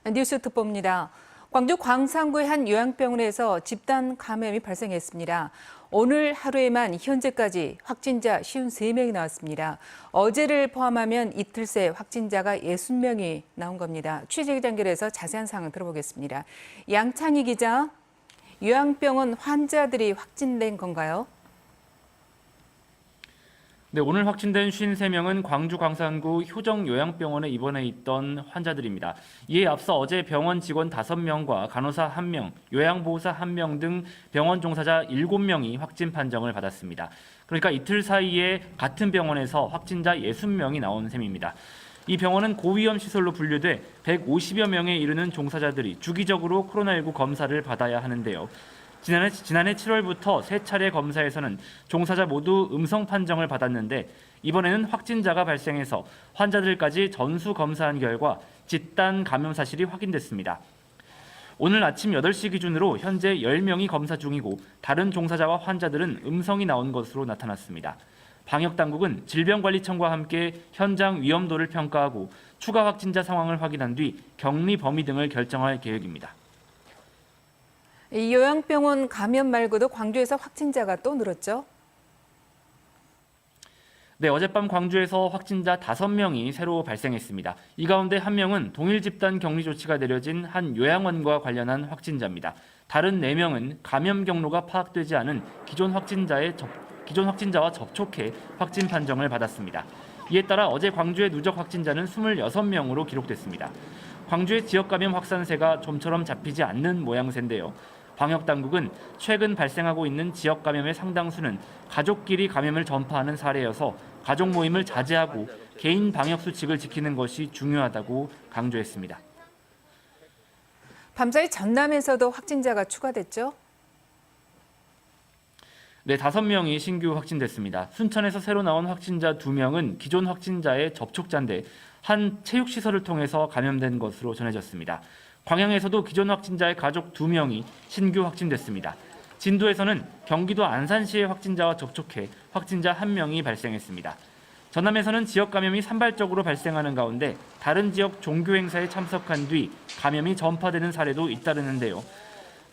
뉴스 특보입니다. 광주 광산구의 한 요양병원에서 집단 감염이 발생했습니다. 오늘 하루에만 현재까지 확진자 53명이 나왔습니다. 어제를 포함하면 이틀 새 확진자가 60명이 나온 겁니다. 취재 연결해서 자세한 사항을 들어보겠습니다. 양창희 기자, 요양병원 환자들이 확진된 건가요? 네, 오늘 확진된 53명은 광주 광산구 효정요양병원에 입원해 있던 환자들입니다. 이에 앞서 어제 병원 직원 5명과 간호사 1명, 요양보호사 1명 등 병원 종사자 7명이 확진 판정을 받았습니다. 그러니까 이틀 사이에 같은 병원에서 확진자 60명이 나온 셈입니다. 이 병원은 고위험 시설로 분류돼 150여 명에 이르는 종사자들이 주기적으로 코로나19 검사를 받아야 하는데요. 지난해 7월부터 3차례 검사에서는 종사자 모두 음성 판정을 받았는데 이번에는 확진자가 발생해서 환자들까지 전수 검사한 결과 집단 감염 사실이 확인됐습니다. 오늘 아침 8시 기준으로 현재 10명이 검사 중이고 다른 종사자와 환자들은 음성이 나온 것으로 나타났습니다. 방역당국은 질병관리청과 함께 현장 위험도를 평가하고 추가 확진자 상황을 확인한 뒤 격리 범위 등을 결정할 계획입니다. 이 요양병원 감염 말고도 광주에서 확진자가 또 늘었죠? 네, 어젯밤 광주에서 확진자 5명이 새로 발생했습니다. 이 가운데 1명은 동일 집단 격리 조치가 내려진 한 요양원과 관련한 확진자입니다. 다른 4명은 감염 경로가 파악되지 않은 기존 확진자와 접촉해 확진 판정을 받았습니다. 이에 따라 어제 광주의 누적 확진자는 26명으로 기록됐습니다. 광주의 지역 감염 확산세가 좀처럼 잡히지 않는 모양새인데요. 방역당국은 최근 발생하고 있는 지역 감염의 상당수는 가족끼리 감염을 전파하는 사례여서 가족 모임을 자제하고 개인 방역 수칙을 지키는 것이 중요하다고 강조했습니다. 밤사이 전남에서도 확진자가 추가됐죠? 네, 5명이 신규 확진됐습니다. 순천에서 새로 나온 확진자 2명은 기존 확진자의 접촉자인데 한 체육시설을 통해서 감염된 것으로 전해졌습니다. 광양에서도 기존 확진자의 가족 2명이 신규 확진됐습니다. 진도에서는 경기도 안산시의 확진자와 접촉해 확진자 1명이 발생했습니다. 전남에서는 지역 감염이 산발적으로 발생하는 가운데 다른 지역 종교 행사에 참석한 뒤 감염이 전파되는 사례도 잇따르는데요.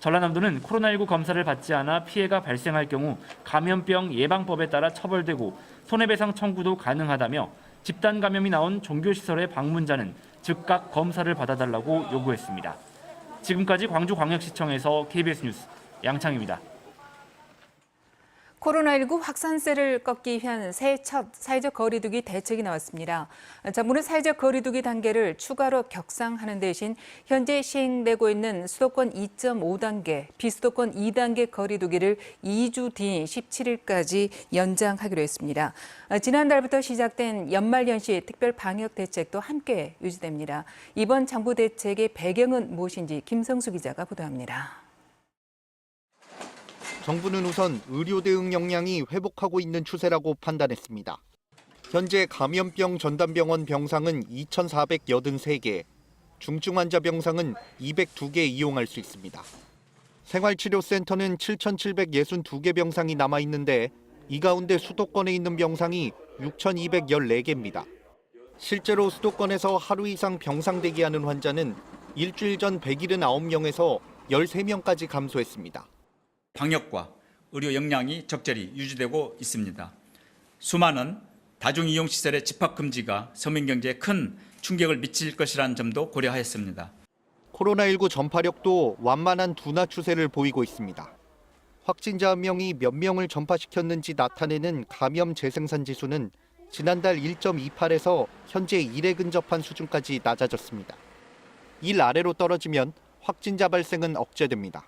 전라남도는 코로나19 검사를 받지 않아 피해가 발생할 경우 감염병 예방법에 따라 처벌되고 손해배상 청구도 가능하다며 집단 감염이 나온 종교시설의 방문자는 즉각 검사를 받아달라고 요구했습니다. 지금까지 광주광역시청에서 KBS 뉴스 양창입니다. 코로나19 확산세를 꺾기 위한 새해 첫 사회적 거리두기 대책이 나왔습니다. 정부는 사회적 거리두기 단계를 추가로 격상하는 대신 현재 시행되고 있는 수도권 2.5단계, 비수도권 2단계 거리두기를 2주 뒤인 17일까지 연장하기로 했습니다. 지난달부터 시작된 연말연시 특별 방역 대책도 함께 유지됩니다. 이번 정부 대책의 배경은 무엇인지 김성수 기자가 보도합니다. 정부는 우선 의료 대응 역량이 회복하고 있는 추세라고 판단했습니다. 현재 감염병 전담병원 병상은 2,483개, 중증 환자 병상은 202개 이용할 수 있습니다. 생활치료센터는 7,762개 병상이 남아 있는데 이 가운데 수도권에 있는 병상이 6,214개입니다. 실제로 수도권에서 하루 이상 병상 대기하는 환자는 일주일 전 179명에서 13명까지 감소했습니다. 방역과 의료 역량이 적절히 유지되고 있습니다. 수많은 다중이용시설의 집합금지가 서민경제에 큰 충격을 미칠 것이라는 점도 고려하였습니다. 코로나19 전파력도 완만한 둔화 추세를 보이고 있습니다. 확진자 1명이 몇 명을 전파시켰는지 나타내는 감염 재생산 지수는 지난달 1.28에서 현재 1에 근접한 수준까지 낮아졌습니다. 1 아래로 떨어지면 확진자 발생은 억제됩니다.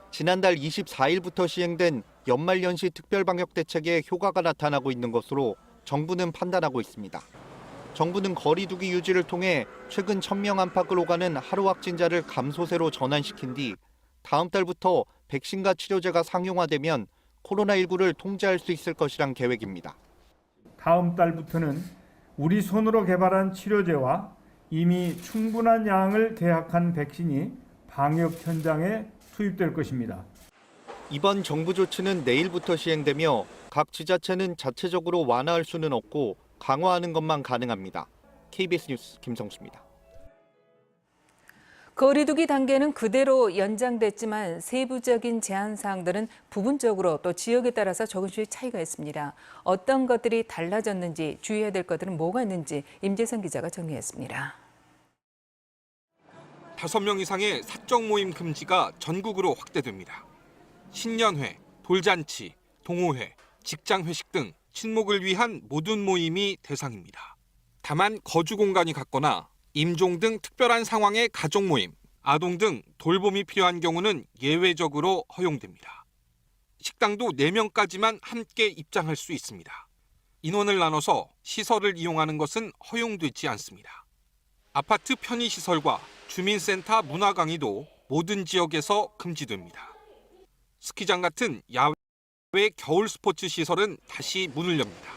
지난달 24일부터 시행된 연말연시 특별방역대책에 효과가 나타나고 있는 것으로 정부는 판단하고 있습니다. 정부는 거리두기 유지를 통해 최근 1,000명 안팎을 오가는 하루 확진자를 감소세로 전환시킨 뒤 다음 달부터 백신과 치료제가 상용화되면 코로나19를 통제할 수 있을 것이란 계획입니다. 다음 달부터는 우리 손으로 개발한 치료제와 이미 충분한 양을 계약한 백신이 방역 현장에 투입될 것입니다. 이번 정부 조치는 내일부터 시행되며 각 지자체는 자체적으로 완화할 수는 없고 강화하는 것만 가능합니다. KBS 뉴스 김성수입니다. 거리두기 단계는 그대로 연장됐지만 세부적인 제한 사항들은 부분적으로 또 지역에 따라서 조금씩 차이가 있습니다. 어떤 것들이 달라졌는지, 주의해야 될 것들은 뭐가 있는지 임재선 기자가 정리했습니다. 5명 이상의 사적 모임 금지가 전국으로 확대됩니다. 신년회, 돌잔치, 동호회, 직장 회식 등 친목을 위한 모든 모임이 대상입니다. 다만 거주 공간이 같거나 임종 등 특별한 상황의 가족 모임, 아동 등 돌봄이 필요한 경우는 예외적으로 허용됩니다. 식당도 4명까지만 함께 입장할 수 있습니다. 인원을 나눠서 시설을 이용하는 것은 허용되지 않습니다. 아파트 편의시설과 주민센터 문화강의도 모든 지역에서 금지됩니다. 스키장 같은 야외 겨울 스포츠 시설은 다시 문을 엽니다.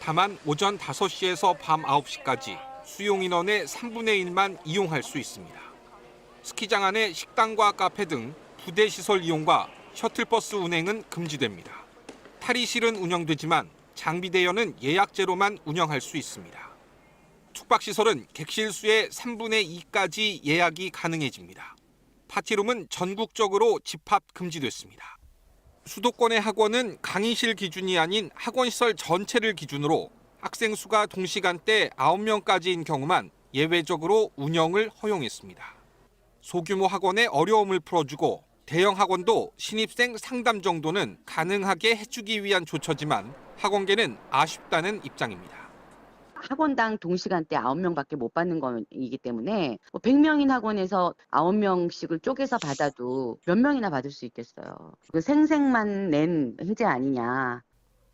다만 오전 5시에서 밤 9시까지 수용 인원의 3분의 1만 이용할 수 있습니다. 스키장 안의 식당과 카페 등 부대 시설 이용과 셔틀버스 운행은 금지됩니다. 탈의실은 운영되지만 장비 대여는 예약제로만 운영할 수 있습니다. 숙박시설은 객실 수의 3분의 2까지 예약이 가능해집니다. 파티룸은 전국적으로 집합 금지됐습니다. 수도권의 학원은 강의실 기준이 아닌 학원시설 전체를 기준으로 학생 수가 동시간대 9명까지인 경우만 예외적으로 운영을 허용했습니다. 소규모 학원의 어려움을 풀어주고 대형 학원도 신입생 상담 정도는 가능하게 해주기 위한 조처지만 학원계는 아쉽다는 입장입니다. 학원당 동시간대 9명밖에 못 받는 거이기 때문에 100명인 학원에서 9명씩을 쪼개서 받아도 몇 명이나 받을 수 있겠어요. 그 생색만 낸 해제 아니냐.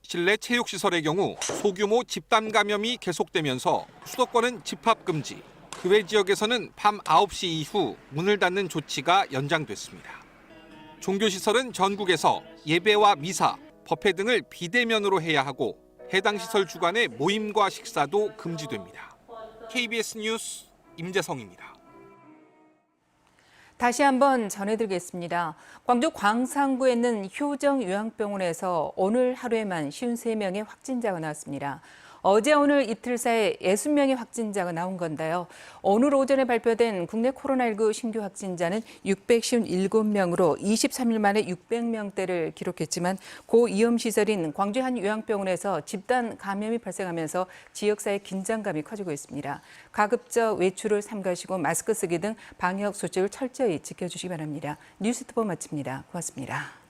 실내 체육시설의 경우 소규모 집단 감염이 계속되면서 수도권은 집합 금지, 그 외 지역에서는 밤 9시 이후 문을 닫는 조치가 연장됐습니다. 종교시설은 전국에서 예배와 미사, 법회 등을 비대면으로 해야 하고 해당 시설 주관의 모임과 식사도 금지됩니다. KBS 뉴스 임재성입니다. 다시 한번 전해드리겠습니다. 광주 광산구에 있는 효정요양병원에서 오늘 하루에만 53명의 확진자가 나왔습니다. 어제 오늘 이틀 사이 60명의 확진자가 나온 건데요. 오늘 오전에 발표된 국내 코로나19 신규 확진자는 657명으로 23일 만에 600명대를 기록했지만 고위험시설인 광주 한 요양병원에서 집단 감염이 발생하면서 지역사회 긴장감이 커지고 있습니다. 가급적 외출을 삼가시고 마스크 쓰기 등 방역 수칙을 철저히 지켜주시기 바랍니다. 뉴스트보 마칩니다. 고맙습니다.